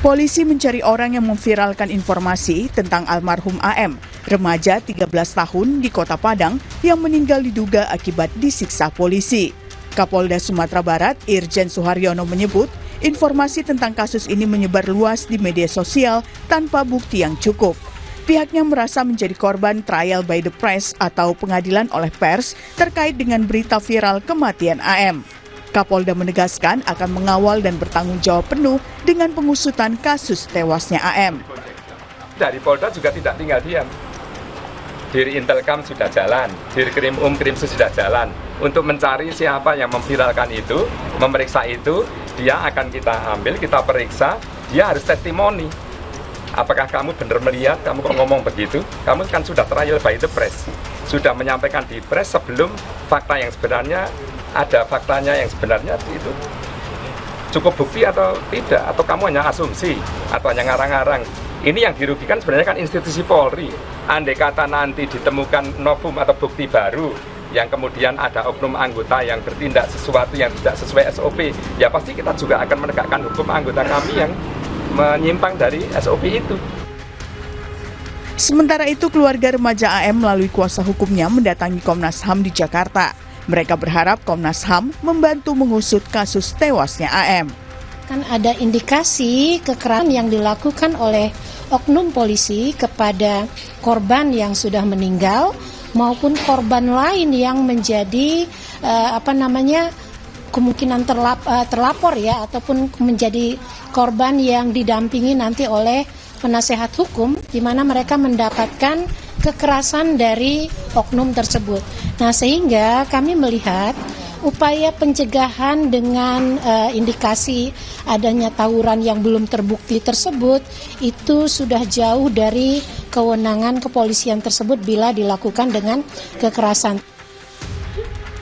Polisi mencari orang yang memviralkan informasi tentang almarhum AM, remaja 13 tahun di Kota Padang yang meninggal diduga akibat disiksa polisi. Kapolda Sumatera Barat, Irjen Suharyono menyebut, informasi tentang kasus ini menyebar luas di media sosial tanpa bukti yang cukup. Pihaknya merasa menjadi korban trial by the press atau pengadilan oleh pers terkait dengan berita viral kematian AM. Kapolda menegaskan akan mengawal dan bertanggung jawab penuh dengan pengusutan kasus tewasnya AM. Dari Polda juga tidak tinggal diam. Dir Intelkam sudah jalan, Dir Krimsus sudah jalan. Untuk mencari siapa yang memviralkan itu, memeriksa itu, dia akan kita ambil, kita periksa, dia harus testimoni. Apakah kamu benar melihat, kamu kok ngomong begitu? Kamu kan sudah trial by the press, sudah menyampaikan di press sebelum fakta yang sebenarnya, ada faktanya yang sebenarnya itu cukup bukti atau tidak, atau kamu hanya asumsi, atau hanya ngarang-ngarang. Ini yang dirugikan sebenarnya kan institusi Polri. Andai kata nanti ditemukan novum atau bukti baru, yang kemudian ada oknum anggota yang bertindak sesuatu yang tidak sesuai SOP, ya pasti kita juga akan menegakkan hukum anggota kami yang menyimpang dari SOP itu. Sementara itu, keluarga remaja AM melalui kuasa hukumnya mendatangi Komnas HAM di Jakarta. Mereka berharap Komnas HAM membantu mengusut kasus tewasnya AM. Kan ada indikasi kekerasan yang dilakukan oleh oknum polisi kepada korban yang sudah meninggal maupun korban lain yang menjadi kemungkinan terlapor ya, ataupun menjadi korban yang didampingi nanti oleh penasehat hukum, di mana mereka mendapatkan kekerasan dari oknum tersebut. Nah, sehingga kami melihat upaya pencegahan dengan indikasi adanya tawuran yang belum terbukti tersebut itu sudah jauh dari kewenangan kepolisian tersebut bila dilakukan dengan kekerasan.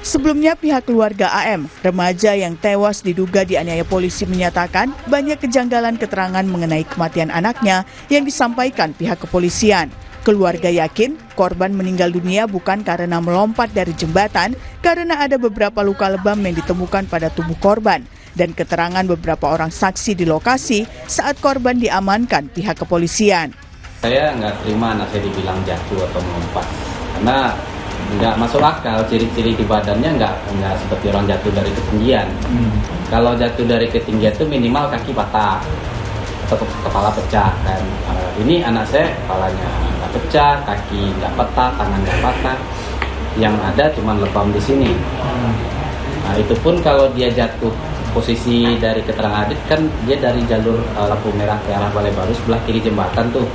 Sebelumnya pihak keluarga AM, remaja yang tewas diduga dianiaya polisi menyatakan banyak kejanggalan keterangan mengenai kematian anaknya yang disampaikan pihak kepolisian. Keluarga yakin korban meninggal dunia bukan karena melompat dari jembatan, karena ada beberapa luka lebam yang ditemukan pada tubuh korban dan keterangan beberapa orang saksi di lokasi saat korban diamankan pihak kepolisian. Saya nggak terima anak saya dibilang jatuh atau melompat, karena nggak masuk akal, ciri-ciri di badannya nggak seperti orang jatuh dari ketinggian. Kalau jatuh dari ketinggian itu minimal kaki patah atau kepala pecah kan. Ini anak saya kepalanya nggak pecah, kaki nggak patah, tangan nggak patah, yang ada cuma lebam di sini. Nah, itu pun kalau dia jatuh posisi dari keterangan Adit kan dia dari jalur lampu merah ke arah Balai Baru sebelah kiri jembatan tuh.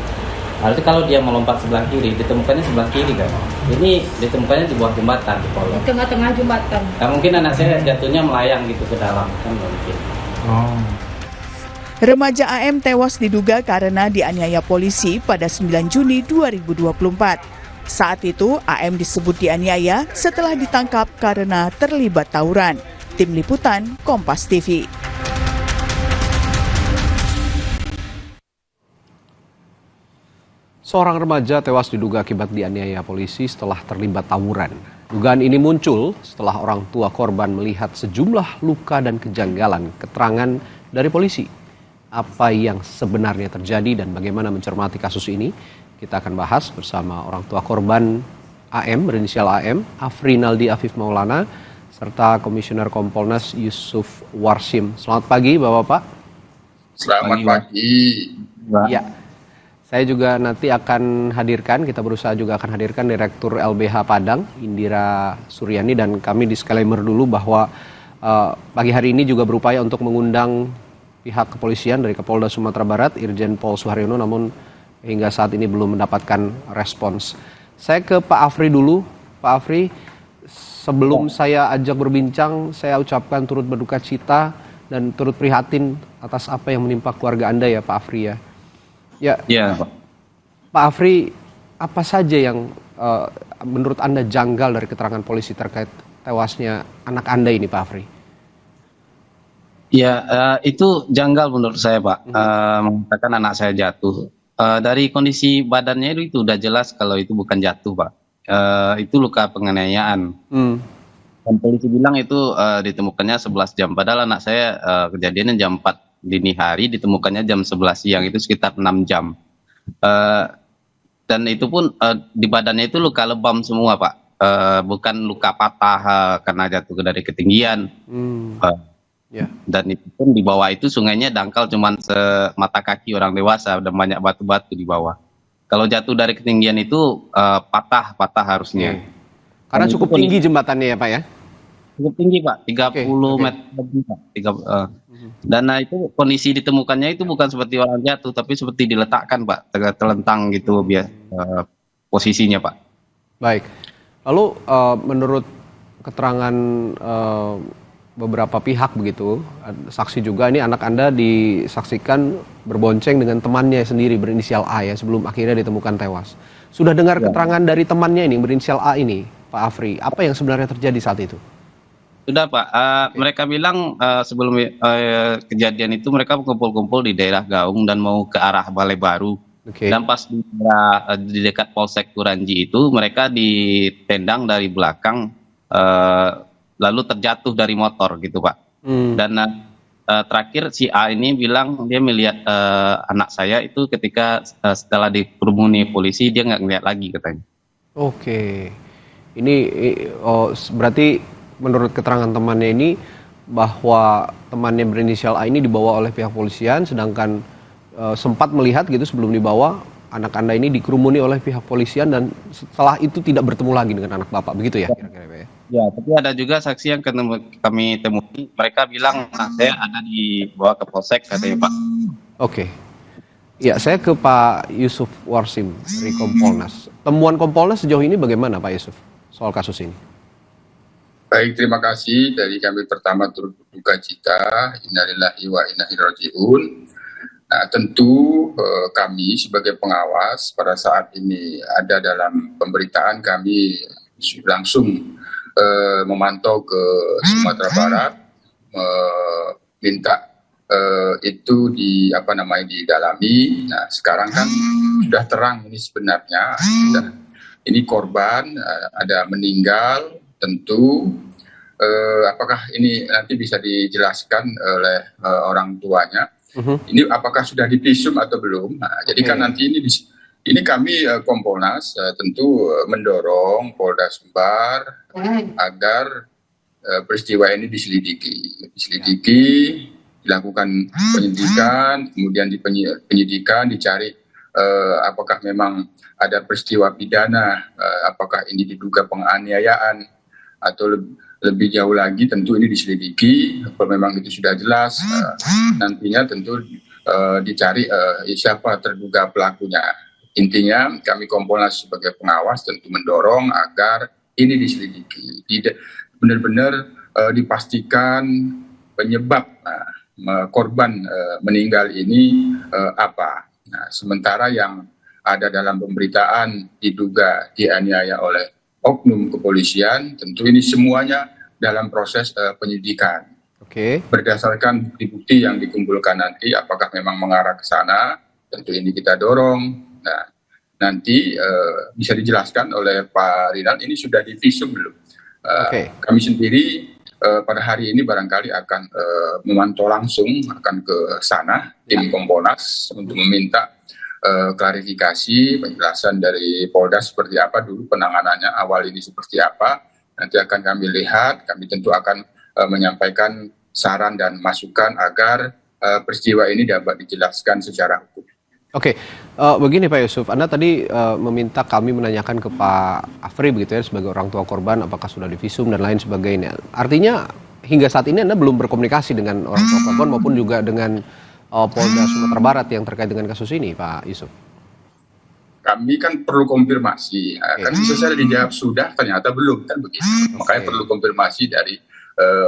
Artinya kalau dia melompat sebelah kiri, ditemukannya sebelah kiri kan. Ini ditemukannya di bawah jembatan di kolong. Di tengah-tengah jembatan. Nah, mungkin anak saya jatuhnya melayang gitu ke dalam kan mungkin. Remaja AM tewas diduga karena dianiaya polisi pada 9 Juni 2024. Saat itu AM disebut dianiaya setelah ditangkap karena terlibat tawuran. Tim Liputan Kompas TV. Seorang remaja tewas diduga akibat dianiaya polisi setelah terlibat tawuran. Dugaan ini muncul setelah orang tua korban melihat sejumlah luka dan kejanggalan keterangan dari polisi. Apa yang sebenarnya terjadi dan bagaimana mencermati kasus ini, kita akan bahas bersama orang tua korban AM, berinisial AM, Afrinaldi Afif Maulana, serta Komisioner Kompolnas Yusuf Warsim. Selamat pagi Bapak-Bapak. Selamat pagi. Ya. Saya juga nanti akan hadirkan, kita berusaha juga akan hadirkan Direktur LBH Padang, Indira Suryani, dan kami disclaimer dulu bahwa pagi hari ini juga berupaya untuk mengundang pihak kepolisian dari Kapolda Sumatera Barat, Irjen Pol Suharyono, namun hingga saat ini belum mendapatkan respons. Saya ke Pak Afri dulu. Pak Afri, sebelum saya ajak berbincang, saya ucapkan turut berduka cita dan turut prihatin atas apa yang menimpa keluarga Anda ya Pak Afri ya. Ya, Pak Afri, apa saja yang menurut Anda janggal dari keterangan polisi terkait tewasnya anak Anda ini, Pak Afri? Ya, itu janggal menurut saya, Pak. Mengatakan anak saya jatuh. Dari kondisi badannya itu udah jelas kalau itu bukan jatuh, Pak. Itu luka penganiayaan. Dan polisi bilang itu ditemukannya 11 jam. Padahal anak saya kejadiannya jam 4 dini hari, ditemukannya jam 11 siang, itu sekitar 6 jam. Dan itu pun di badannya itu luka lebam semua, Pak. Bukan luka patah karena jatuh dari ketinggian. Dan itu pun di bawah itu sungainya dangkal cuman semata kaki orang dewasa dan banyak batu-batu di bawah. Kalau jatuh dari ketinggian itu patah harusnya. Karena cukup tinggi jembatannya ya Pak ya? Cukup tinggi Pak, 30 meter lebih Pak. Dan itu kondisi ditemukannya itu bukan seperti orang jatuh, tapi seperti diletakkan Pak, terlentang gitu posisinya Pak. Baik. Lalu menurut keterangan beberapa pihak begitu, saksi juga, ini anak Anda disaksikan berbonceng dengan temannya sendiri berinisial A ya, sebelum akhirnya ditemukan tewas. Sudah dengar keterangan dari temannya ini berinisial A ini, Pak Afri, apa yang sebenarnya terjadi saat itu? Sudah Pak, mereka bilang sebelum kejadian itu mereka kumpul-kumpul di daerah Gaung dan mau ke arah Balai Baru. Dan pas di dekat Polsek Kuranji itu mereka ditendang dari belakang, lalu terjatuh dari motor gitu Pak. Dan terakhir si A ini bilang dia melihat anak saya itu ketika setelah dikerumuni polisi dia nggak ngeliat lagi katanya. Oke, ini berarti menurut keterangan temannya ini bahwa temannya berinisial A ini dibawa oleh pihak polisian, sedangkan sempat melihat gitu sebelum dibawa anak Anda ini dikerumuni oleh pihak polisian dan setelah itu tidak bertemu lagi dengan anak Bapak, begitu ya kira-kira Pak ya? Ya, tapi ada juga saksi yang kami temui, mereka bilang saya ada dibawa ke Polsek katanya Pak. Oke. Ya, saya ke Pak Yusuf Warsim dari Kompolnas. Temuan Kompolnas sejauh ini bagaimana Pak Yusuf soal kasus ini? Baik, terima kasih. Dari kami pertama turut berduka cita, innalillahi wa inna ilaihi raji'un. Nah, tentu kami sebagai pengawas pada saat ini ada dalam pemberitaan, kami langsung memantau ke Sumatera Barat, minta itu didalami. Nah, sekarang kan sudah terang ini sebenarnya, ini korban ada meninggal, tentu apakah ini nanti bisa dijelaskan oleh orang tuanya. Ini apakah sudah divisum atau belum? Nah, jadi kan nanti ini kami Kompolnas tentu mendorong Polda Sumbar agar peristiwa ini diselidiki, dilakukan penyidikan, kemudian di penyidikan dicari apakah memang ada peristiwa pidana, apakah ini diduga penganiayaan atau lebih jauh lagi tentu ini diselidiki. Kalau memang itu sudah jelas, nantinya tentu dicari siapa terduga pelakunya. Intinya kami Kompolnas sebagai pengawas tentu mendorong agar ini diselidiki, benar-benar dipastikan penyebab korban meninggal ini apa. Nah, sementara yang ada dalam pemberitaan diduga dianiaya oleh oknum kepolisian, tentu ini semuanya dalam proses penyidikan. Berdasarkan bukti-bukti yang dikumpulkan nanti, apakah memang mengarah ke sana, tentu ini kita dorong. Nah, nanti bisa dijelaskan oleh Pak Rinal, ini sudah divisum belum? Kami sendiri pada hari ini barangkali akan memantau langsung, akan ke sana, tim Kompolnas, untuk meminta klarifikasi, penjelasan dari Polda seperti apa dulu penanganannya awal ini seperti apa. Nanti akan kami lihat, kami tentu akan menyampaikan saran dan masukan agar peristiwa ini dapat dijelaskan secara hukum. Begini Pak Yusuf, Anda tadi meminta kami menanyakan ke Pak Afri begitu ya, sebagai orang tua korban, apakah sudah divisum dan lain sebagainya. Artinya hingga saat ini Anda belum berkomunikasi dengan orang tua korban maupun juga dengan Polda Sumatera Barat yang terkait dengan kasus ini, Pak Yusuf? Kami kan perlu konfirmasi, kan bisa saja dijawab sudah, ternyata belum, kan begitu. Makanya perlu konfirmasi dari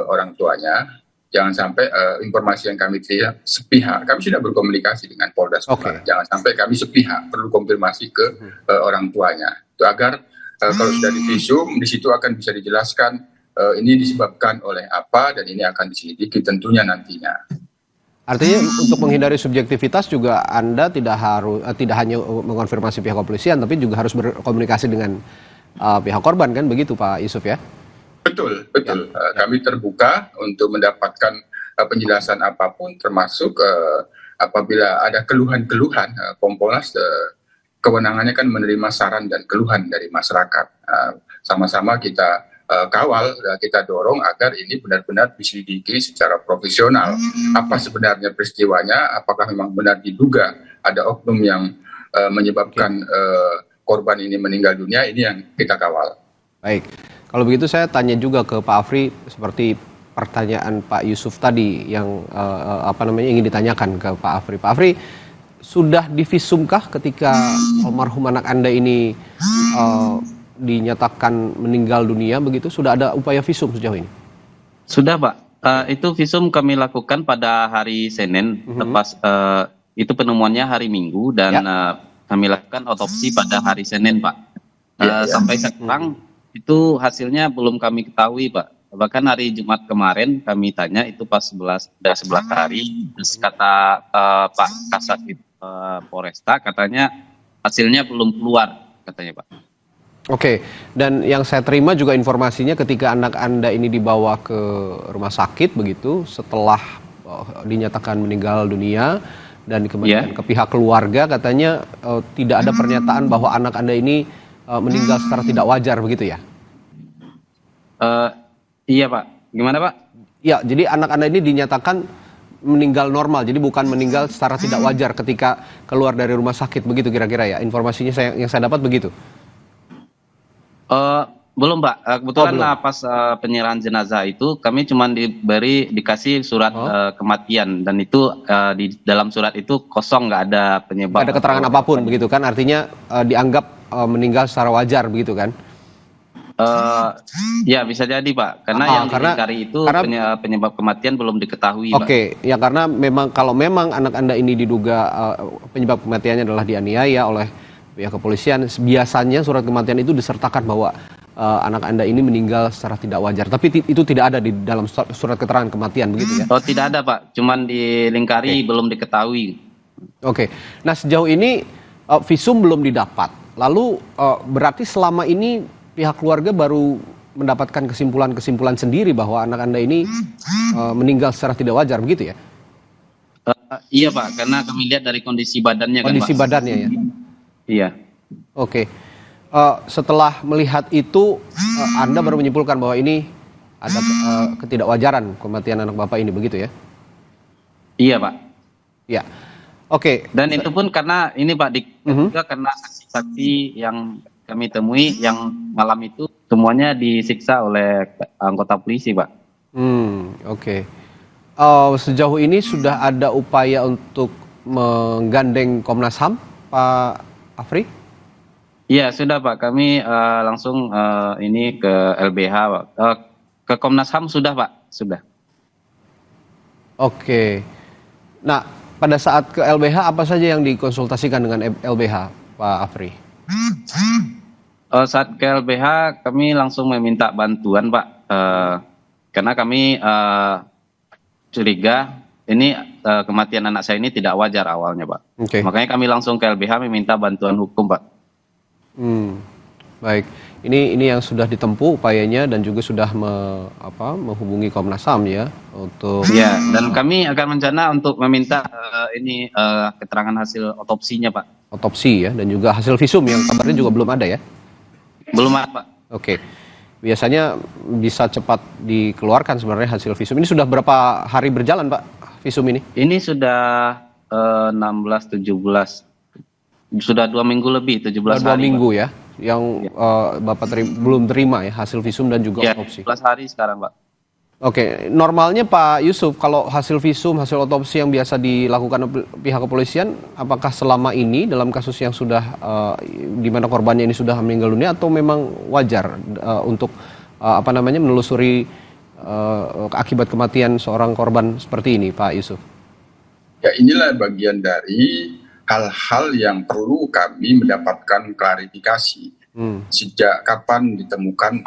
orang tuanya. Jangan sampai informasi yang kami terima sepihak. Kami sudah berkomunikasi dengan Polda Sumbar. Jangan sampai kami sepihak, perlu konfirmasi ke orang tuanya. Itu agar kalau sudah divisum, di situ akan bisa dijelaskan ini disebabkan oleh apa dan ini akan diselidiki tentunya nantinya. Artinya untuk menghindari subjektivitas juga Anda tidak hanya mengonfirmasi pihak kepolisian, tapi juga harus berkomunikasi dengan pihak korban, kan begitu Pak Yusuf ya? Betul. Kami terbuka untuk mendapatkan penjelasan apapun, termasuk apabila ada keluhan-keluhan, Kompolnas kewenangannya kan menerima saran dan keluhan dari masyarakat. Sama-sama kita kawal, kita dorong agar ini benar-benar diselidiki secara profesional. Apa sebenarnya peristiwanya? Apakah memang benar diduga ada oknum yang menyebabkan korban ini meninggal dunia? Ini yang kita kawal. Baik, kalau begitu saya tanya juga ke Pak Afri seperti pertanyaan Pak Yusuf tadi yang ingin ditanyakan ke Pak Afri. Pak Afri, sudah divisumkah ketika almarhum anak Anda ini dinyatakan meninggal dunia begitu? Sudah ada upaya visum sejauh ini? Sudah, Pak. Itu visum kami lakukan pada hari Senin, lepas itu penemuannya hari Minggu dan kami lakukan otopsi pada hari Senin, Pak. Sampai sekarang itu hasilnya belum kami ketahui, Pak. Bahkan hari Jumat kemarin kami tanya itu pas 11 hari, terus kata Pak Kasat Polresta katanya hasilnya belum keluar katanya, Pak. Oke, dan yang saya terima juga informasinya ketika anak Anda ini dibawa ke rumah sakit begitu setelah dinyatakan meninggal dunia dan kemudian ke pihak keluarga katanya tidak ada pernyataan bahwa anak Anda ini meninggal secara tidak wajar begitu ya? Iya, Pak. Gimana, Pak? Ya, jadi anak Anda ini dinyatakan meninggal normal, jadi bukan meninggal secara tidak wajar ketika keluar dari rumah sakit begitu kira-kira ya? Informasinya yang saya dapat begitu. Belum, Pak. Kebetulan pas penyerahan jenazah itu kami cuma dikasih surat kematian dan itu di dalam surat itu kosong, nggak ada penyebab. Nggak ada keterangan apapun begitu kan? Artinya dianggap meninggal secara wajar begitu kan? Ya bisa jadi, Pak, karena yang didengkari itu penyebab kematian belum diketahui, Pak. Oke, ya karena kalau memang anak Anda ini diduga penyebab kematiannya adalah dianiaya oleh pihak kepolisian, biasanya surat kematian itu disertakan bahwa anak Anda ini meninggal secara tidak wajar. Tapi itu tidak ada di dalam surat keterangan kematian begitu ya? Oh, tidak ada, Pak. Cuman dilingkari belum diketahui. Oke. Nah, sejauh ini visum belum didapat. Lalu berarti selama ini pihak keluarga baru mendapatkan kesimpulan-kesimpulan sendiri bahwa anak Anda ini meninggal secara tidak wajar begitu ya? Iya, Pak, karena kami lihat dari kondisi badannya kondisi kan, Pak. Badannya ya? Iya. Oke. Setelah melihat itu Anda baru menyimpulkan bahwa ini ada ketidakwajaran kematian anak Bapak ini begitu ya? Iya, Pak. Ya. Oke. Dan itu pun karena ini, Pak, juga karena saksi-saksi yang kami temui yang malam itu semuanya disiksa oleh anggota polisi, Pak. Oke. Sejauh ini sudah ada upaya untuk menggandeng Komnas HAM, Pak Afri? Iya, sudah, Pak. Kami langsung ini ke LBH, Pak. Ke Komnas HAM sudah, Pak. Sudah. Oke. Nah, pada saat ke LBH apa saja yang dikonsultasikan dengan LBH, Pak Afri? Saat ke LBH kami langsung meminta bantuan, Pak, karena kami curiga ini kematian anak saya ini tidak wajar awalnya, Pak. Okay. Makanya kami langsung ke LBH meminta bantuan hukum, Pak. Baik, ini yang sudah ditempuh upayanya dan juga sudah menghubungi Komnas HAM ya untuk. Ya, dan kami akan rencana untuk meminta keterangan hasil otopsinya, Pak. Otopsi ya, dan juga hasil visum yang kabarnya juga belum ada ya? Belum ada, Pak. Oke. Biasanya bisa cepat dikeluarkan sebenarnya hasil visum. Ini sudah berapa hari berjalan, Pak, visum ini? Ini sudah 16, 17. Sudah 2 minggu lebih, 17 hari. 2 minggu Pak. Ya, yang Bapak belum terima ya hasil visum dan juga otopsi. 17 hari sekarang, Pak. Oke, normalnya Pak Yusuf, kalau hasil visum, hasil otopsi yang biasa dilakukan pihak kepolisian, apakah selama ini dalam kasus yang sudah di mana korbannya ini sudah meninggal dunia atau memang wajar untuk menelusuri akibat kematian seorang korban seperti ini, Pak Yusuf? Ya, inilah bagian dari hal-hal yang perlu kami mendapatkan klarifikasi. Sejak kapan ditemukan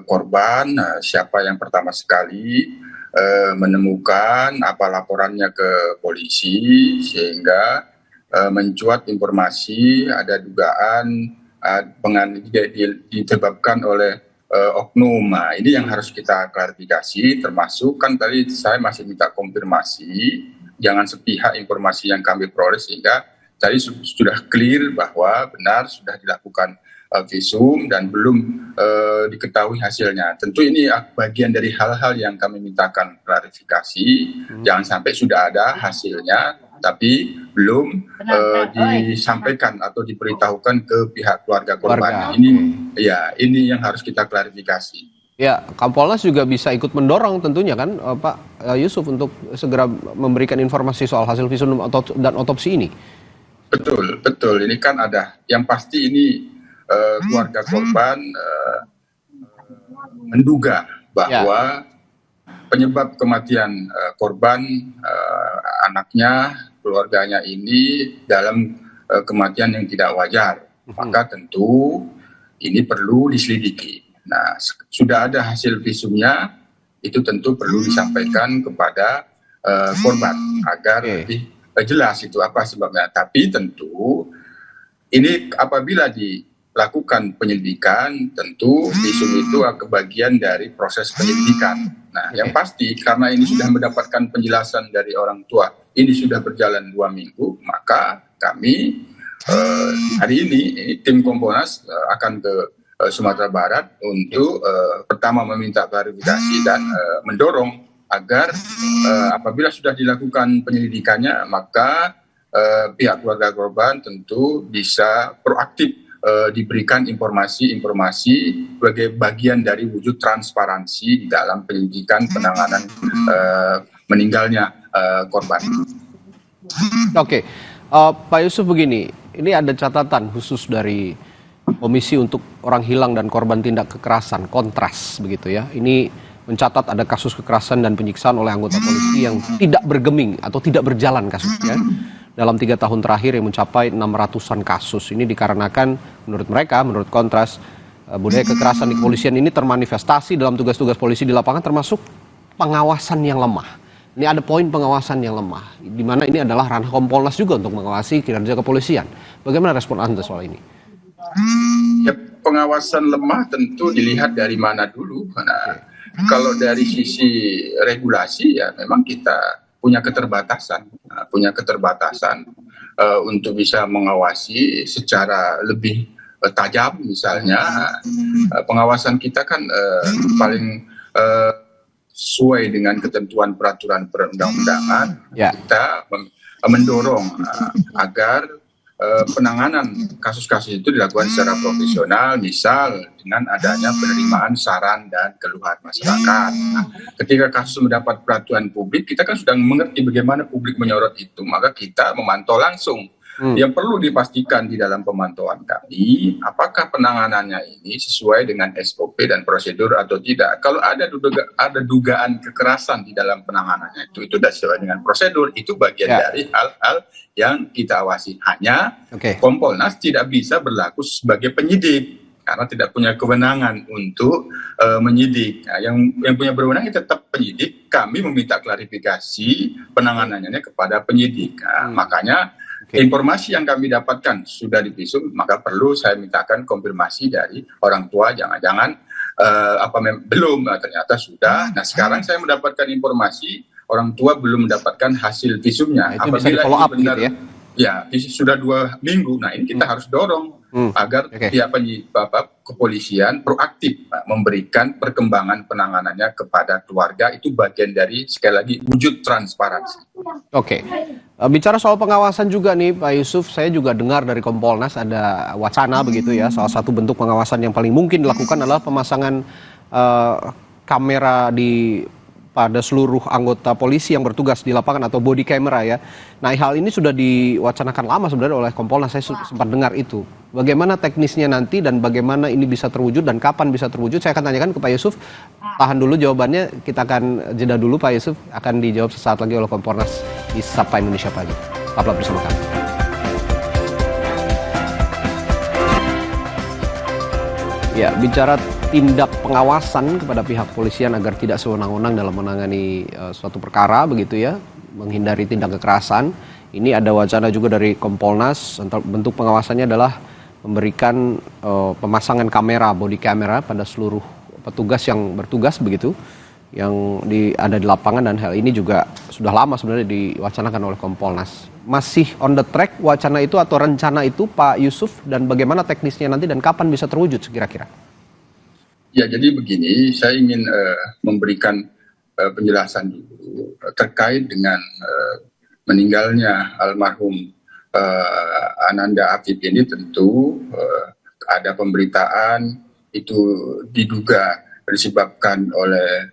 korban, siapa yang pertama sekali menemukan, apa laporannya ke polisi, sehingga mencuat informasi ada dugaan disebabkan oleh oknum. Nah, ini yang harus kita klarifikasi, termasuk kan tadi saya masih minta konfirmasi, jangan sepihak informasi yang kami peroleh, sehingga tadi sudah clear bahwa benar sudah dilakukan visum dan belum diketahui hasilnya. Tentu ini bagian dari hal-hal yang kami mintakan klarifikasi, jangan sampai sudah ada hasilnya tapi belum disampaikan atau diberitahukan ke pihak keluarga korban. Ini yang harus kita klarifikasi. Ya, Kompolnas juga bisa ikut mendorong tentunya kan Pak Yusuf untuk segera memberikan informasi soal hasil visum dan otopsi ini. Betul. Ini kan ada yang pasti ini keluarga korban menduga bahwa penyebab kematian korban anaknya, keluarganya ini dalam kematian yang tidak wajar. Maka tentu ini perlu diselidiki. Nah, sudah ada hasil visumnya, itu tentu perlu disampaikan kepada korban agar lebih jelas itu apa sebabnya. Tapi tentu ini apabila dilakukan penyelidikan, tentu visum itu bagian dari proses penyelidikan. Nah, yang pasti karena ini sudah mendapatkan penjelasan dari orang tua, ini sudah berjalan 2 minggu, maka kami hari ini tim Kompolnas akan ke Sumatera Barat untuk pertama meminta klarifikasi dan mendorong agar apabila sudah dilakukan penyelidikannya, maka pihak keluarga korban tentu bisa proaktif diberikan informasi-informasi sebagai bagian dari wujud transparansi di dalam penyelidikan penanganan meninggalnya korban. Oke, Pak Yusuf begini, ini ada catatan khusus dari Komisi untuk Orang Hilang dan Korban Tindak Kekerasan, Kontras begitu ya. Ini mencatat ada kasus kekerasan dan penyiksaan oleh anggota polisi yang tidak bergeming atau tidak berjalan kasusnya dalam 3 tahun terakhir yang mencapai 600-an kasus. Ini dikarenakan menurut mereka, menurut Kontras, budaya kekerasan di kepolisian ini termanifestasi dalam tugas-tugas polisi di lapangan, termasuk pengawasan yang lemah. Ini ada poin pengawasan yang lemah, di mana ini adalah ranah Kompolnas juga untuk mengawasi kinerja kepolisian. Bagaimana respon Anda soal ini? Ya, pengawasan lemah tentu dilihat dari mana dulu. Nah, kalau dari sisi regulasi ya memang kita punya keterbatasan untuk bisa mengawasi secara lebih tajam. Misalnya pengawasan kita kan paling sesuai dengan ketentuan peraturan perundang-undangan. Kita mendorong agar penanganan kasus-kasus itu dilakukan secara profesional, misal dengan adanya penerimaan saran dan keluhan masyarakat. Nah, ketika kasus mendapat perhatian publik, kita kan sudah mengerti bagaimana publik menyorot itu, maka kita memantau langsung. Yang perlu dipastikan di dalam pemantauan kami, apakah penanganannya ini sesuai dengan SOP dan prosedur atau tidak. Kalau ada dugaan kekerasan di dalam penanganannya itu sudah sesuai dengan prosedur, itu bagian dari hal-hal yang kita awasi. Hanya Kompolnas tidak bisa berlaku sebagai penyidik karena tidak punya kewenangan untuk menyidik. Nah, yang punya berwenang tetap penyidik. Kami meminta klarifikasi penanganannya kepada penyidik. Nah, makanya informasi yang kami dapatkan sudah divisum, maka perlu saya mintakan konfirmasi dari orang tua, jangan-jangan belum, ternyata sudah. Nah, sekarang saya mendapatkan informasi orang tua belum mendapatkan hasil visumnya. Itu bisa di-follow up benar, gitu ya? Ya, sudah 2 minggu. Nah, ini kita harus dorong agar pihak kepolisian proaktif memberikan perkembangan penanganannya kepada keluarga. Itu bagian dari, sekali lagi, wujud transparansi. Bicara soal pengawasan juga nih Pak Yusuf, saya juga dengar dari Kompolnas ada wacana begitu ya, salah satu bentuk pengawasan yang paling mungkin dilakukan adalah pemasangan kamera pada seluruh anggota polisi yang bertugas di lapangan atau body camera ya. Nah, hal ini sudah diwacanakan lama sebenarnya oleh Kompolnas, saya sempat dengar itu. Bagaimana teknisnya nanti dan bagaimana ini bisa terwujud dan kapan bisa terwujud, saya akan tanyakan ke Pak Yusuf. Tahan dulu jawabannya, kita akan jeda dulu Pak Yusuf, akan dijawab sesaat lagi oleh Kompolnas di Sapa Indonesia Pagi. Tetaplah bersama kami. Ya, bicara tindak pengawasan kepada pihak kepolisian agar tidak sewenang-wenang dalam menangani suatu perkara begitu ya, menghindari tindak kekerasan. Ini ada wacana juga dari Kompolnas, bentuk pengawasannya adalah memberikan pemasangan kamera, body camera pada seluruh petugas yang bertugas begitu, yang ada di lapangan, dan hal ini juga sudah lama sebenarnya diwacanakan oleh Kompolnas. Masih on the track wacana itu atau rencana itu Pak Yusuf, dan bagaimana teknisnya nanti dan kapan bisa terwujud kira-kira? Ya, jadi begini, saya ingin memberikan penjelasan dulu terkait dengan meninggalnya almarhum Ananda Afif ini. Tentu ada pemberitaan itu diduga disebabkan oleh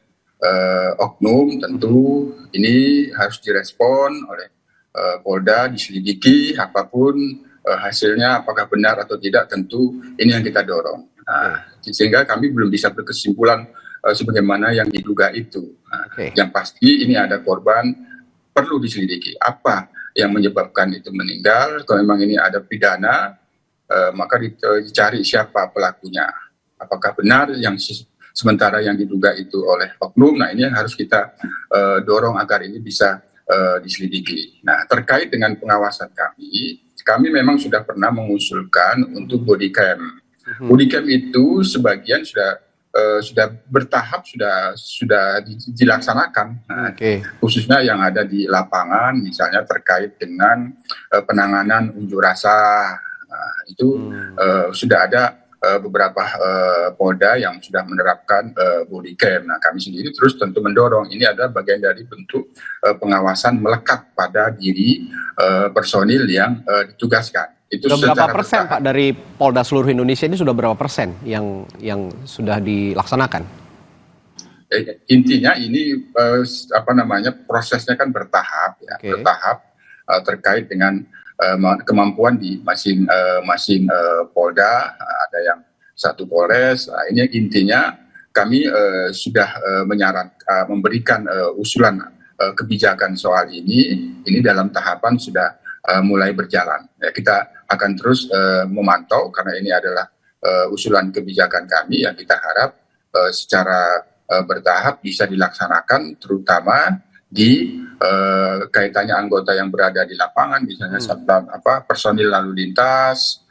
oknum. Tentu ini harus direspon oleh Polda, diselidiki apapun hasilnya, apakah benar atau tidak, tentu ini yang kita dorong. Sehingga kami belum bisa berkesimpulan sebagaimana yang diduga itu. Yang pasti ini ada korban, perlu diselidiki apa yang menyebabkan itu meninggal. Kalau memang ini ada pidana, maka dicari siapa pelakunya. Apakah benar yang sementara yang diduga itu oleh oknum? Nah, ini yang harus kita dorong agar ini bisa diselidiki. Nah, terkait dengan pengawasan kami memang sudah pernah mengusulkan untuk body cam. Body cam itu sebagian sudah bertahap, sudah dilaksanakan. Nah, khususnya yang ada di lapangan, misalnya terkait dengan penanganan unjuk rasa. Nah, itu sudah ada beberapa Polda yang sudah menerapkan body cam. Nah, kami sendiri terus tentu mendorong, ini adalah bagian dari bentuk pengawasan melekat pada diri personil yang ditugaskan. Itu sudah berapa persen Pak dari Polda seluruh Indonesia ini, sudah berapa persen yang sudah dilaksanakan? Intinya ini prosesnya kan bertahap ya, bertahap terkait dengan kemampuan di masing Polda. Ada yang satu Polres. Nah, ini intinya kami sudah memberikan usulan kebijakan soal ini dalam tahapan sudah mulai berjalan. Ya, kita akan terus memantau karena ini adalah usulan kebijakan kami yang kita harap secara bertahap bisa dilaksanakan, terutama di kaitannya anggota yang berada di lapangan, misalnya personil lalu lintas,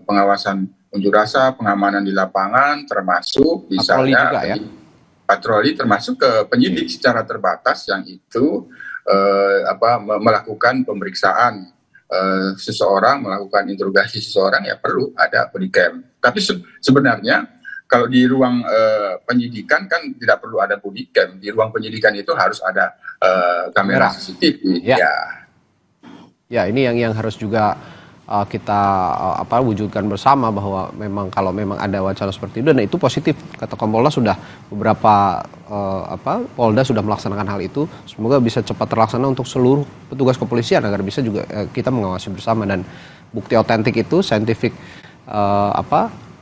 pengawasan unjuk rasa, pengamanan di lapangan, termasuk misalnya patroli, termasuk ke penyidik secara terbatas yang itu melakukan pemeriksaan seseorang, melakukan interogasi seseorang, ya perlu ada body cam. Tapi sebenarnya kalau di ruang penyidikan kan tidak perlu ada body cam. Di ruang penyidikan itu harus ada kamera CCTV. Ya, ini yang harus juga kita wujudkan bersama, bahwa memang kalau memang ada wacana seperti itu, dan itu positif, kata Kompolnas sudah beberapa Polda sudah melaksanakan hal itu. Semoga bisa cepat terlaksana untuk seluruh petugas kepolisian agar bisa juga kita mengawasi bersama, dan bukti otentik itu scientific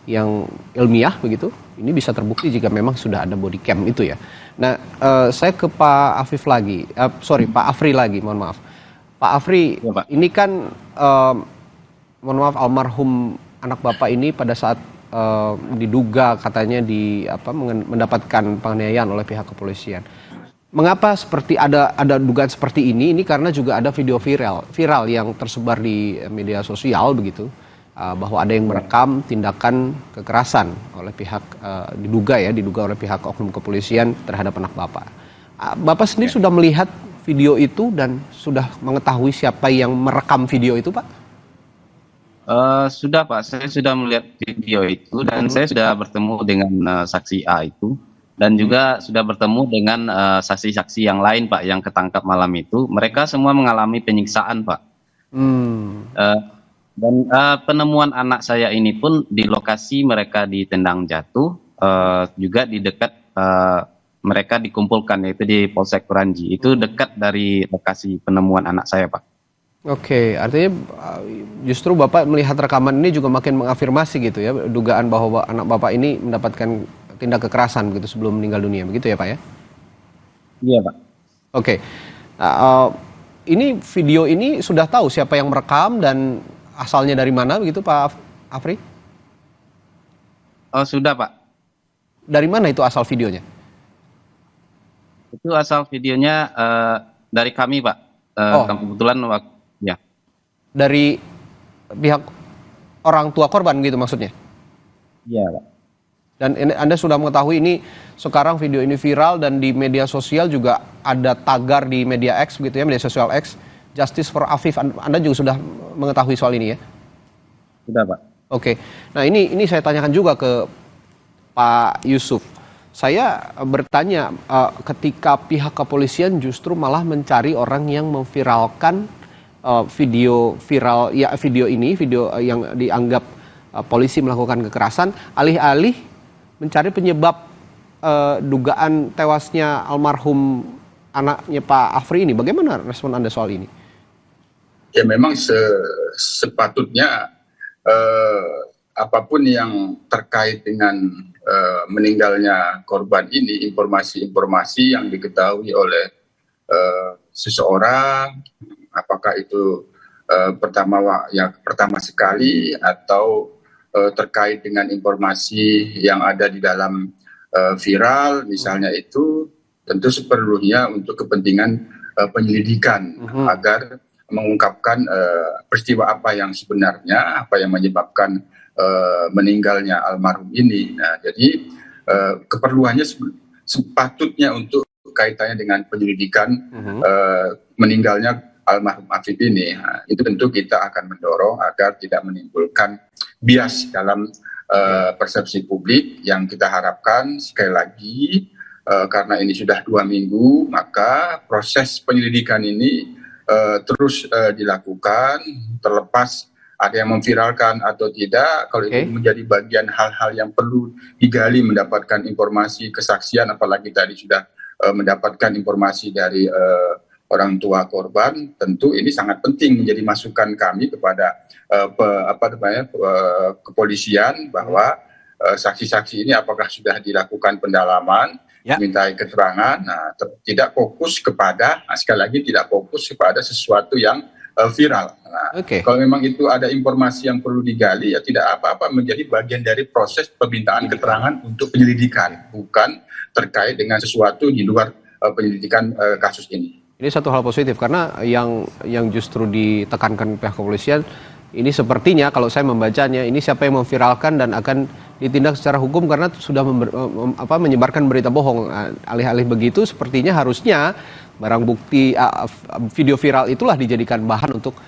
yang ilmiah begitu, ini bisa terbukti jika memang sudah ada body cam itu ya. Nah, saya ke Pak Afif lagi, Pak Afri lagi, mohon maaf. Pak Afri, ya, Pak. Ini kan mohon maaf, almarhum anak Bapak ini pada saat diduga katanya mendapatkan penganiayaan oleh pihak kepolisian. Mengapa seperti ada dugaan seperti ini? Ini karena juga ada video viral yang tersebar di media sosial begitu, bahwa ada yang merekam tindakan kekerasan oleh pihak diduga oleh pihak oknum kepolisian terhadap anak Bapak. Bapak sendiri sudah melihat video itu dan sudah mengetahui siapa yang merekam video itu, Pak? Sudah, Pak, saya sudah melihat video itu dan saya sudah bertemu dengan saksi A itu, dan juga sudah bertemu dengan saksi-saksi yang lain, Pak, yang ketangkap malam itu. Mereka semua mengalami penyiksaan, Pak. Dan penemuan anak saya ini pun di lokasi mereka ditendang jatuh, juga di dekat mereka dikumpulkan, yaitu di Polsek Kuranji. Itu dekat dari lokasi penemuan anak saya, Pak. Oke, artinya justru Bapak melihat rekaman ini juga makin mengafirmasi gitu ya, dugaan bahwa anak Bapak ini mendapatkan tindak kekerasan begitu sebelum meninggal dunia, begitu ya Pak ya? Iya, Pak. Oke, ini video ini sudah tahu siapa yang merekam dan asalnya dari mana begitu Pak Afri? Sudah, Pak. Dari mana itu asal videonya? Itu asal videonya dari kami, Pak. Kebetulan ya. Dari pihak orang tua korban gitu maksudnya? Iya, Pak. Dan Anda sudah mengetahui ini sekarang video ini viral dan di media sosial juga ada tagar di media X begitu ya, media sosial X, Justice for Afif. Anda juga sudah mengetahui soal ini ya? Sudah, Pak. Oke. Nah, ini saya tanyakan juga ke Pak Yusuf. Saya bertanya ketika pihak kepolisian justru malah mencari orang yang memviralkan video viral ya, video yang dianggap polisi melakukan kekerasan, alih-alih mencari penyebab dugaan tewasnya almarhum anaknya Pak Afri ini. Bagaimana respon Anda soal ini? Ya memang sepatutnya apapun yang terkait dengan meninggalnya korban ini, informasi-informasi yang diketahui oleh seseorang, apakah itu pertama sekali atau terkait dengan informasi yang ada di dalam viral, misalnya itu tentu seperlunya untuk kepentingan penyelidikan agar mengungkapkan peristiwa apa yang sebenarnya, apa yang menyebabkan meninggalnya almarhum ini. Nah, jadi keperluannya sepatutnya untuk kaitannya dengan penyelidikan meninggalnya almarhum Afif ini. Nah, itu tentu kita akan mendorong agar tidak menimbulkan bias dalam persepsi publik yang kita harapkan sekali lagi karena ini sudah 2 minggu, maka proses penyelidikan ini terus dilakukan, terlepas ada yang memviralkan atau tidak. Kalau itu menjadi bagian hal-hal yang perlu digali, mendapatkan informasi kesaksian, apalagi tadi sudah mendapatkan informasi dari orang tua korban, tentu ini sangat penting menjadi masukan kami kepada kepolisian bahwa saksi-saksi ini apakah sudah dilakukan pendalaman, dimintai keterangan, tidak fokus kepada, sekali lagi tidak fokus kepada sesuatu yang viral. Kalau memang itu ada informasi yang perlu digali, ya tidak apa-apa, menjadi bagian dari proses permintaan keterangan untuk penyelidikan, bukan terkait dengan sesuatu di luar penyelidikan kasus ini. Ini satu hal positif karena yang justru ditekankan pihak kepolisian ini sepertinya kalau saya membacanya ini siapa yang memviralkan dan akan ditindak secara hukum karena sudah menyebarkan berita bohong. Alih-alih begitu sepertinya harusnya barang bukti video viral itulah dijadikan bahan untuk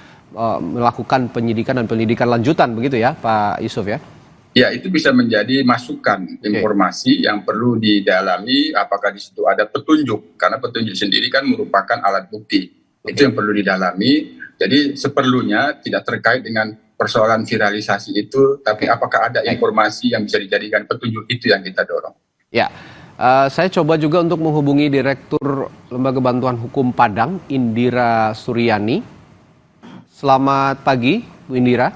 melakukan penyidikan dan penyelidikan lanjutan begitu ya Pak Yusuf ya? Ya, itu bisa menjadi masukan informasi yang perlu didalami apakah di situ ada petunjuk, karena petunjuk sendiri kan merupakan alat bukti. Itu yang perlu didalami. Jadi seperlunya tidak terkait dengan persoalan viralisasi itu, tapi apakah ada informasi yang bisa dijadikan petunjuk, itu yang kita dorong. Ya, saya coba juga untuk menghubungi Direktur Lembaga Bantuan Hukum Padang, Indira Suryani. Selamat pagi, Bu Indira.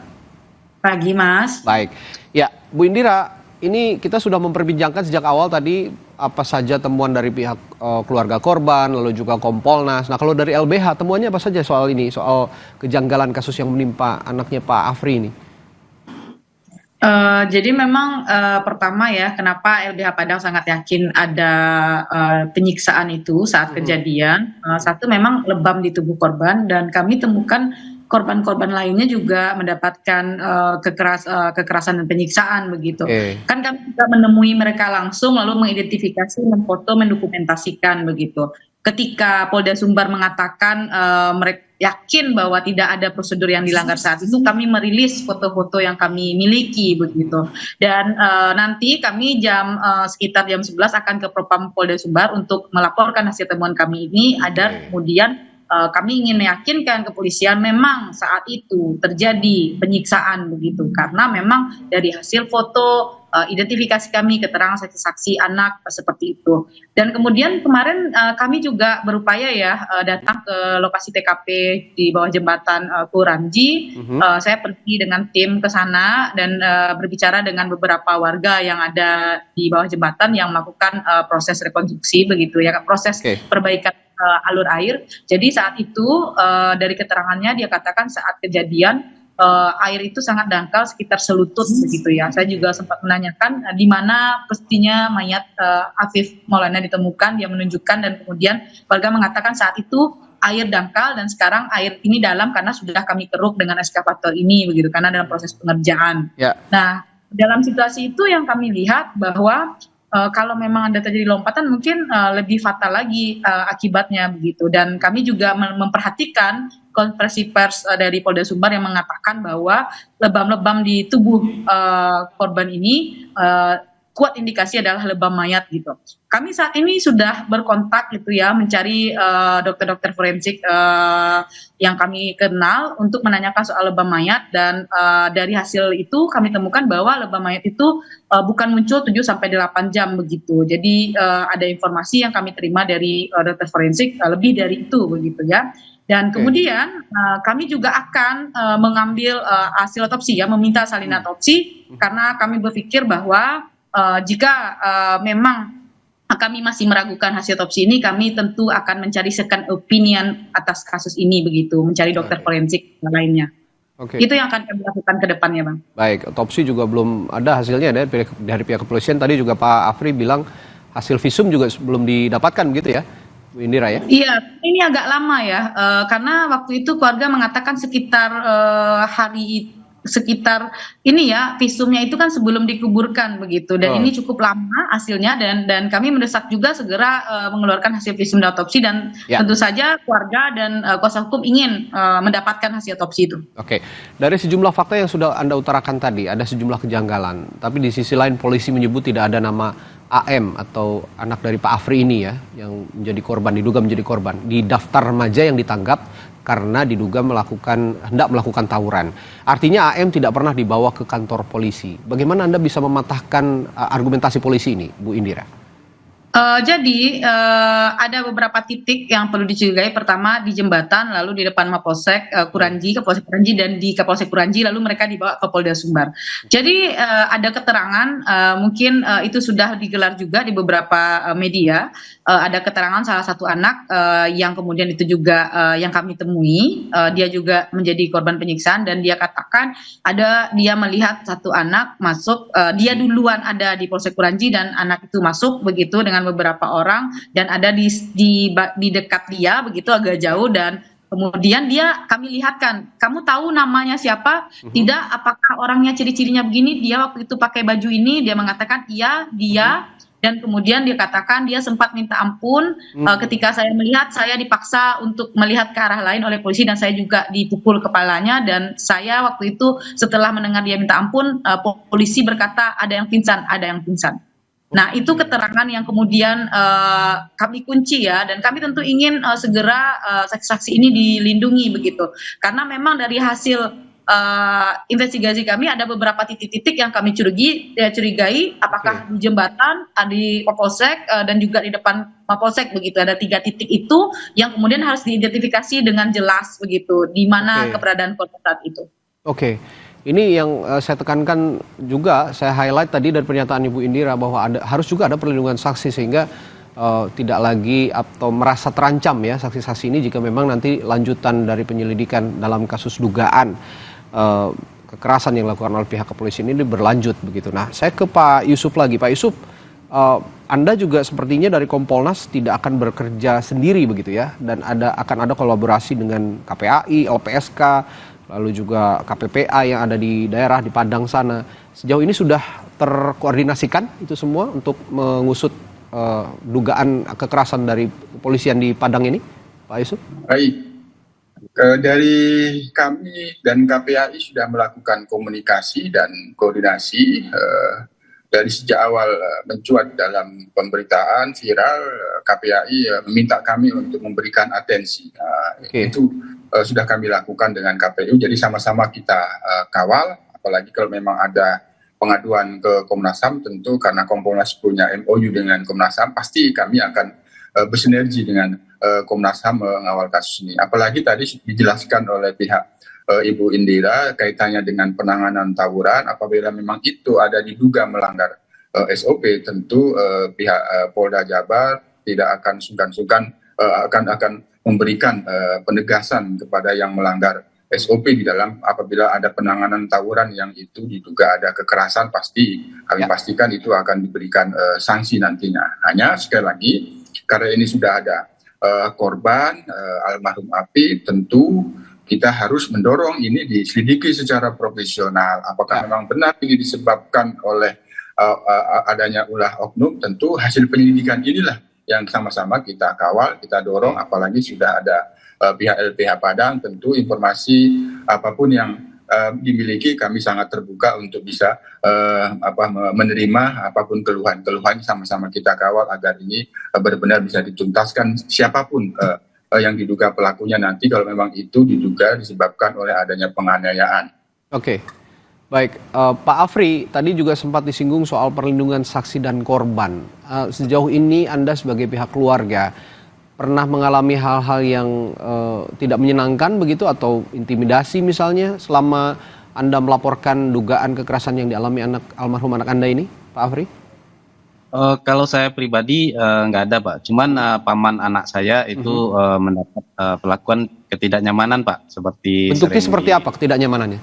Pagi, Mas. Baik. Ya, Bu Indira, ini kita sudah memperbincangkan sejak awal tadi apa saja temuan dari pihak keluarga korban, lalu juga Kompolnas. Nah, kalau dari LBH, temuannya apa saja soal ini, soal kejanggalan kasus yang menimpa anaknya Pak Afri ini? Jadi memang pertama ya, kenapa LBH Padang sangat yakin ada penyiksaan itu saat kejadian. Satu, memang lebam di tubuh korban, dan kami temukan korban-korban lainnya juga mendapatkan kekerasan dan penyiksaan begitu. Kan kami juga menemui mereka langsung, lalu mengidentifikasi, memfoto, mendokumentasikan begitu. Ketika Polda Sumbar mengatakan mereka yakin bahwa tidak ada prosedur yang dilanggar saat itu, kami merilis foto-foto yang kami miliki begitu. Dan nanti kami sekitar jam 11 akan ke Propam Polda Sumbar untuk melaporkan hasil temuan kami ini, agar kemudian kami ingin meyakinkan kepolisian memang saat itu terjadi penyiksaan begitu, karena memang dari hasil foto, identifikasi kami, keterangan saksi-saksi anak seperti itu. Dan kemudian kemarin kami juga berupaya ya datang ke lokasi TKP di bawah jembatan Kuranji. Saya pergi dengan tim ke sana dan berbicara dengan beberapa warga yang ada di bawah jembatan yang melakukan proses rekonstruksi begitu ya, proses perbaikan alur air. Jadi saat itu dari keterangannya dia katakan saat kejadian air itu sangat dangkal sekitar selutut begitu ya. Saya juga sempat menanyakan di mana pastinya mayat Afif Maulana ditemukan, dia menunjukkan, dan kemudian warga mengatakan saat itu air dangkal dan sekarang air ini dalam karena sudah kami keruk dengan eskavator ini begitu, karena dalam proses pengerjaan. Nah, dalam situasi itu yang kami lihat bahwa kalau memang ada terjadi lompatan mungkin lebih fatal lagi akibatnya begitu. Dan kami juga memperhatikan konferensi pers dari Polda Sumbar yang mengatakan bahwa lebam-lebam di tubuh korban ini kuat indikasi adalah lebam mayat gitu. Kami saat ini sudah berkontak gitu ya, mencari dokter-dokter forensik yang kami kenal untuk menanyakan soal lebam mayat, dan dari hasil itu kami temukan bahwa lebam mayat itu bukan muncul 7-8 jam begitu. Jadi ada informasi yang kami terima dari dokter forensik lebih dari itu begitu ya. Dan kemudian kami juga akan mengambil hasil otopsi ya, meminta salinan otopsi, karena kami berpikir bahwa jika memang kami masih meragukan hasil otopsi ini, kami tentu akan mencari second opinion atas kasus ini begitu, mencari dokter forensik lainnya. Itu yang akan kami lakukan ke depannya, Bang. Baik, otopsi juga belum ada hasilnya dari pihak kepolisian. Tadi juga Pak Afri bilang hasil visum juga belum didapatkan gitu ya, Bu Indira ya? Iya, ini agak lama ya, karena waktu itu keluarga mengatakan sekitar sekitar ini ya, visumnya itu kan sebelum dikuburkan begitu, dan ini cukup lama hasilnya, dan kami mendesak juga segera mengeluarkan hasil visum dan otopsi, dan tentu saja keluarga dan kuasa hukum ingin mendapatkan hasil otopsi itu. Oke, dari sejumlah fakta yang sudah Anda utarakan tadi, ada sejumlah kejanggalan, tapi di sisi lain polisi menyebut tidak ada nama AM atau anak dari Pak Afri ini ya, yang menjadi korban, diduga menjadi korban di daftar remaja yang ditanggap karena diduga hendak melakukan tawuran. Artinya AM tidak pernah dibawa ke kantor polisi. Bagaimana Anda bisa mematahkan argumentasi polisi ini, Bu Indira? Jadi ada beberapa titik yang perlu dicurigai. Pertama di jembatan, lalu di depan Mapolsek Kuranji, Kapolsek Kuranji, dan di Kapolsek Kuranji, lalu mereka dibawa ke Polda Sumbar. Jadi ada keterangan, mungkin itu sudah digelar juga di beberapa media. Ada keterangan salah satu anak yang kemudian itu juga yang kami temui, dia juga menjadi korban penyiksaan, dan dia katakan dia melihat satu anak masuk, dia duluan ada di Polsek Kuranji dan anak itu masuk begitu dengan beberapa orang, dan ada di dekat dia begitu agak jauh, dan kemudian kami lihatkan, kamu tahu namanya siapa? Tidak, apakah orangnya ciri-cirinya begini? Dia waktu itu pakai baju ini, dia mengatakan iya dia, dan kemudian dia katakan dia sempat minta ampun ketika saya melihat, saya dipaksa untuk melihat ke arah lain oleh polisi, dan saya juga dipukul kepalanya, dan saya waktu itu setelah mendengar dia minta ampun, polisi berkata ada yang pingsan. Nah, itu keterangan yang kemudian kami kunci ya, dan kami tentu ingin segera saksi-saksi ini dilindungi begitu. Karena memang dari hasil investigasi kami ada beberapa titik-titik yang kami curigai, apakah di jembatan, di Mapolsek, dan juga di depan Mapolsek begitu. Ada 3 titik itu yang kemudian harus diidentifikasi dengan jelas begitu, di mana keberadaan korban saat itu. Oke. Ini yang saya tekankan juga, saya highlight tadi dari pernyataan Ibu Indira bahwa harus juga ada perlindungan saksi, sehingga tidak lagi atau merasa terancam ya saksi-saksi ini jika memang nanti lanjutan dari penyelidikan dalam kasus dugaan kekerasan yang dilakukan oleh pihak kepolisian ini berlanjut begitu. Nah, saya ke Pak Yusuf lagi. Pak Yusuf, Anda juga sepertinya dari Kompolnas tidak akan bekerja sendiri begitu ya, dan akan ada kolaborasi dengan KPAI, LPSK, lalu juga KPPA yang ada di daerah di Padang sana. Sejauh ini sudah terkoordinasikan itu semua untuk mengusut dugaan kekerasan dari kepolisian di Padang ini, Pak Yusuf? Baik, dari kami dan KPAI sudah melakukan komunikasi dan koordinasi dari sejak awal mencuat dalam pemberitaan viral. KPAI meminta kami untuk memberikan atensi. Itu sudah kami lakukan dengan KPU, jadi sama-sama kita kawal, apalagi kalau memang ada pengaduan ke Komnas HAM, tentu karena Kompolnas punya MOU dengan Komnas HAM, pasti kami akan bersinergi dengan Komnas HAM mengawal kasus ini. Apalagi tadi dijelaskan oleh pihak Ibu Indira kaitannya dengan penanganan tawuran, apabila memang itu ada diduga melanggar SOP, tentu pihak Polda Jabar tidak akan sungkan-sungkan akan memberikan penegasan kepada yang melanggar SOP di dalam apabila ada penanganan tawuran yang itu diduga ada kekerasan, pasti kami pastikan itu akan diberikan sanksi nantinya. Hanya sekali lagi, karena ini sudah ada korban almarhum Api, tentu kita harus mendorong ini diselidiki secara profesional. Apakah memang benar ini disebabkan oleh adanya ulah oknum? Tentu hasil penyelidikan inilah yang sama-sama kita kawal, kita dorong, apalagi sudah ada pihak LBH Padang. Tentu informasi apapun yang dimiliki, kami sangat terbuka untuk bisa menerima apapun keluhan sama-sama kita kawal agar ini benar-benar bisa dituntaskan siapapun yang diduga pelakunya nanti kalau memang itu diduga disebabkan oleh adanya penganiayaan. Oke, baik. Pak Afri, tadi juga sempat disinggung soal perlindungan saksi dan korban. Sejauh ini Anda sebagai pihak keluarga pernah mengalami hal-hal yang tidak menyenangkan begitu atau intimidasi misalnya selama Anda melaporkan dugaan kekerasan yang dialami almarhum anak Anda ini, Pak Afri? Kalau saya pribadi nggak ada, Pak. Cuman paman anak saya itu mendapat perlakuan ketidaknyamanan, Pak. Bentuknya seperti apa ketidaknyamanannya?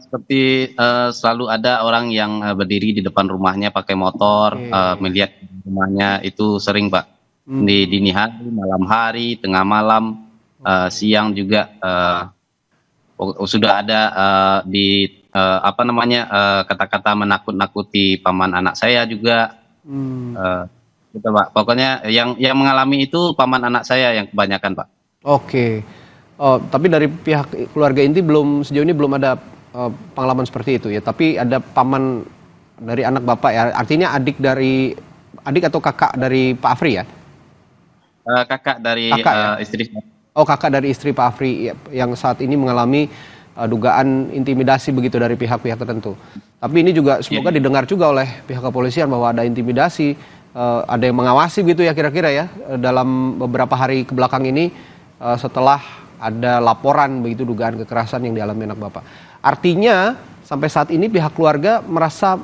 Seperti selalu ada orang yang berdiri di depan rumahnya pakai motor, melihat rumahnya itu sering, Pak. Di dini hari, malam hari, tengah malam, siang juga sudah ada kata-kata menakut-nakuti paman anak saya juga. Gitu, Pak. Pokoknya yang mengalami itu paman anak saya yang kebanyakan, Pak. Oke. Tapi dari pihak keluarga inti sejauh ini belum ada pengalaman seperti itu ya. Tapi ada paman dari anak Bapak ya. Artinya adik atau kakak dari Pak Afri ya? Kakak dari istri. Oh, kakak dari istri Pak Afri yang saat ini mengalami dugaan intimidasi begitu dari pihak-pihak tertentu. Tapi ini juga semoga didengar juga oleh pihak kepolisian bahwa ada intimidasi, ada yang mengawasi begitu ya kira-kira ya dalam beberapa hari kebelakang ini setelah ada laporan begitu dugaan kekerasan yang dialami anak Bapak. Artinya sampai saat ini pihak keluarga merasa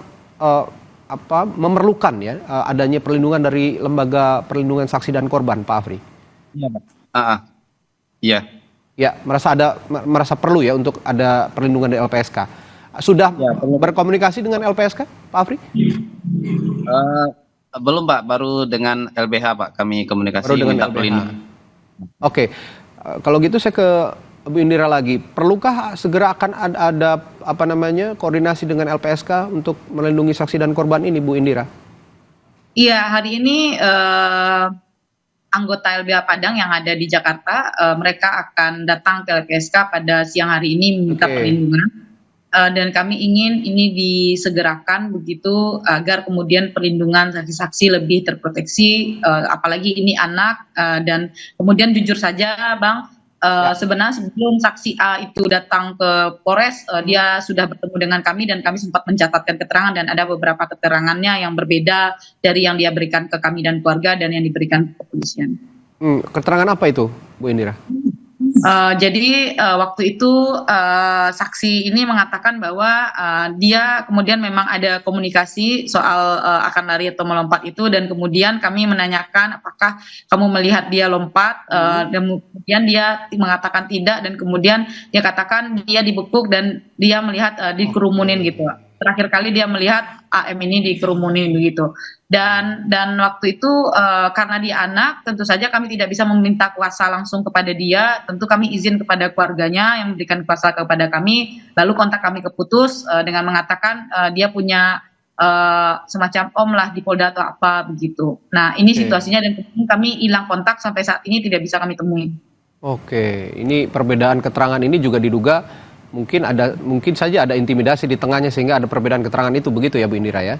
memerlukan ya adanya perlindungan dari lembaga perlindungan saksi dan korban, Pak Afri. Iya, Pak. Iya. Ya, merasa perlu ya untuk ada perlindungan dari LPSK. Sudah berkomunikasi dengan LPSK, Pak Afri? Belum, Pak. Baru dengan LBH, Pak. Kami komunikasi minta perlindungan. Oke. Kalau gitu saya ke Bu Indira lagi. Perlukah segera akan ada koordinasi dengan LPSK untuk melindungi saksi dan korban ini, Bu Indira? Iya, hari ini anggota LBH Padang yang ada di Jakarta, mereka akan datang ke LPSK pada siang hari ini meminta perlindungan. Dan kami ingin ini disegerakan begitu agar kemudian perlindungan saksi-saksi lebih terproteksi, apalagi ini anak. Dan kemudian jujur saja, Bang, sebenarnya sebelum saksi A itu datang ke Polres, dia sudah bertemu dengan kami dan kami sempat mencatatkan keterangan dan ada beberapa keterangannya yang berbeda dari yang dia berikan ke kami dan keluarga dan yang diberikan ke kepolisian. Keterangan apa itu, Bu Indira? Jadi waktu itu saksi ini mengatakan bahwa dia kemudian memang ada komunikasi soal akan lari atau melompat itu dan kemudian kami menanyakan apakah kamu melihat dia lompat dan kemudian dia mengatakan tidak dan kemudian dia katakan dia dibekuk dan dia melihat dikerumunin gitu. Terakhir kali dia melihat AM ini dikerumunin begitu. Dan waktu itu karena dia anak, tentu saja kami tidak bisa meminta kuasa langsung kepada dia. Tentu kami izin kepada keluarganya yang memberikan kuasa kepada kami. Lalu kontak kami keputus dengan mengatakan dia punya semacam om lah di Polda atau apa begitu. Nah ini situasinya dan kami hilang kontak sampai saat ini tidak bisa kami temui. Oke, ini perbedaan keterangan ini juga diduga mungkin saja ada intimidasi di tengahnya sehingga ada perbedaan keterangan itu begitu ya Bu Indira ya?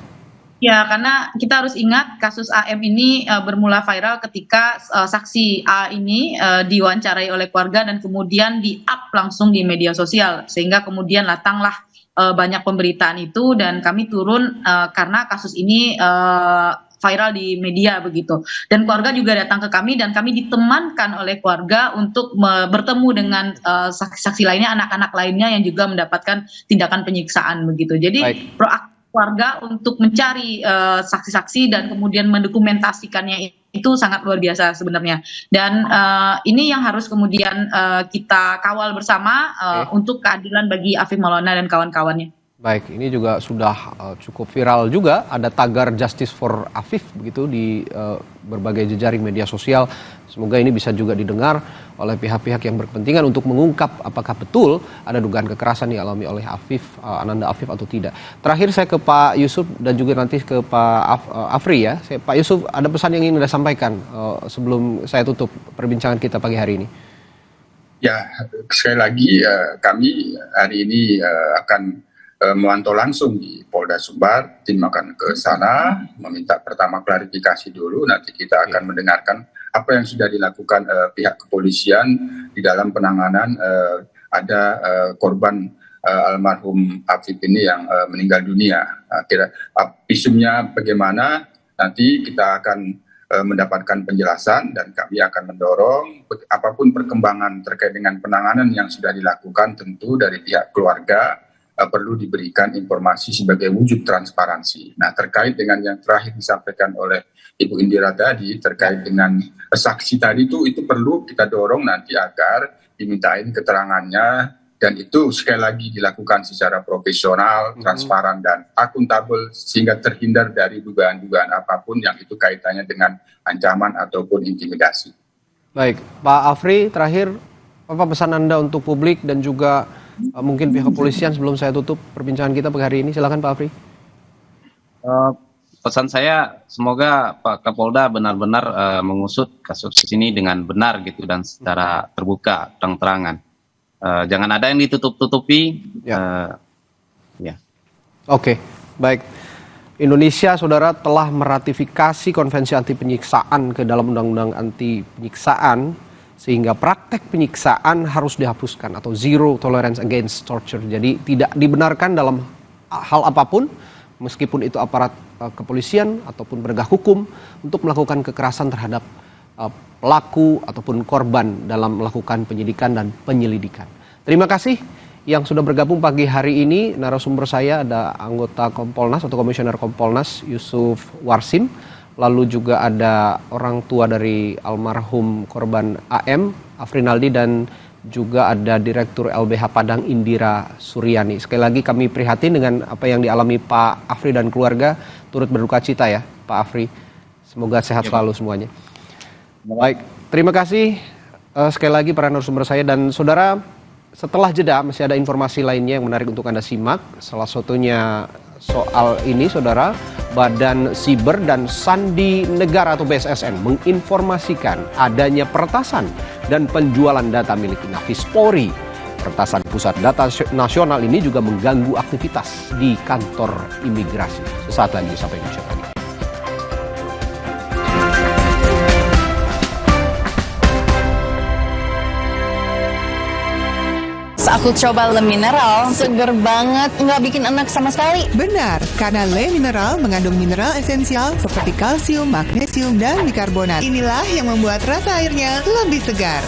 Ya, karena kita harus ingat kasus AM ini bermula viral ketika saksi A ini diwawancarai oleh keluarga dan kemudian di-up langsung di media sosial sehingga kemudian datanglah banyak pemberitaan itu dan kami turun karena kasus ini viral di media begitu. Dan keluarga juga datang ke kami dan kami ditemankan oleh keluarga untuk bertemu dengan saksi-saksi lainnya, anak-anak lainnya yang juga mendapatkan tindakan penyiksaan begitu. Jadi proaktif keluarga untuk mencari saksi-saksi dan kemudian mendokumentasikannya itu sangat luar biasa sebenarnya. Dan ini yang harus kemudian kita kawal bersama untuk keadilan bagi Afif Maulana dan kawan-kawannya. Baik, ini juga sudah cukup viral juga, ada tagar Justice for Afif begitu di berbagai jejaring media sosial. Semoga ini bisa juga didengar oleh pihak-pihak yang berkepentingan untuk mengungkap apakah betul ada dugaan kekerasan yang dialami oleh Afif, Ananda Afif atau tidak. Terakhir saya ke Pak Yusuf dan juga nanti ke Pak Afri ya. Pak Yusuf, ada pesan yang ingin Anda sampaikan sebelum saya tutup perbincangan kita pagi hari ini? Ya, sekali lagi kami hari ini akan memantau langsung di Polda Sumbar, tim akan ke sana meminta pertama klarifikasi dulu, nanti kita akan mendengarkan apa yang sudah dilakukan pihak kepolisian di dalam penanganan ada korban almarhum Afif ini yang meninggal dunia. Kira visumnya bagaimana, nanti kita akan mendapatkan penjelasan dan kami akan mendorong apapun perkembangan terkait dengan penanganan yang sudah dilakukan, tentu dari pihak keluarga perlu diberikan informasi sebagai wujud transparansi. Nah, terkait dengan yang terakhir disampaikan oleh Ibu Indira tadi, terkait dengan saksi tadi itu perlu kita dorong nanti agar dimintain keterangannya, dan itu sekali lagi dilakukan secara profesional, transparan, dan akuntabel sehingga terhindar dari dugaan-dugaan apapun yang itu kaitannya dengan ancaman ataupun intimidasi. Baik, Pak Afri, terakhir apa pesan Anda untuk publik dan juga mungkin pihak kepolisian sebelum saya tutup perbincangan kita pagi hari ini? Silakan Pak Afri. Pesan saya, semoga Pak Kapolda benar-benar mengusut kasus ini dengan benar gitu dan secara terbuka, terang-terangan. Jangan ada yang ditutup-tutupi. Ya. Oke, baik. Indonesia, saudara, telah meratifikasi Konvensi Anti Penyiksaan ke dalam Undang-Undang Anti Penyiksaan, sehingga praktek penyiksaan harus dihapuskan atau zero tolerance against torture. Jadi tidak dibenarkan dalam hal apapun, meskipun itu aparat kepolisian ataupun penegak hukum, untuk melakukan kekerasan terhadap pelaku ataupun korban dalam melakukan penyidikan dan penyelidikan. Terima kasih yang sudah bergabung pagi hari ini. Narasumber saya ada anggota Kompolnas atau Komisioner Kompolnas Yusuf Warsim. Lalu juga ada orang tua dari almarhum korban AM, Afrinaldi, dan juga ada Direktur LBH Padang, Indira Suryani. Sekali lagi kami prihatin dengan apa yang dialami Pak Afri dan keluarga, turut berduka cita ya Pak Afri. Semoga sehat selalu semuanya. Baik, terima kasih sekali lagi para narasumber saya dan saudara. Setelah jeda masih ada informasi lainnya yang menarik untuk Anda simak. Salah satunya soal ini, saudara, Badan Siber dan Sandi Negara atau BSSN menginformasikan adanya peretasan dan penjualan data milik Inafis Polri. Peretasan pusat data nasional ini juga mengganggu aktivitas di kantor imigrasi. Sesaat lagi sampai Indonesia Pagi. Aku coba Le Mineral, seger banget, nggak bikin enak sama sekali. Benar, karena Le Mineral mengandung mineral esensial seperti kalsium, magnesium, dan bikarbonat. Inilah yang membuat rasa airnya lebih segar.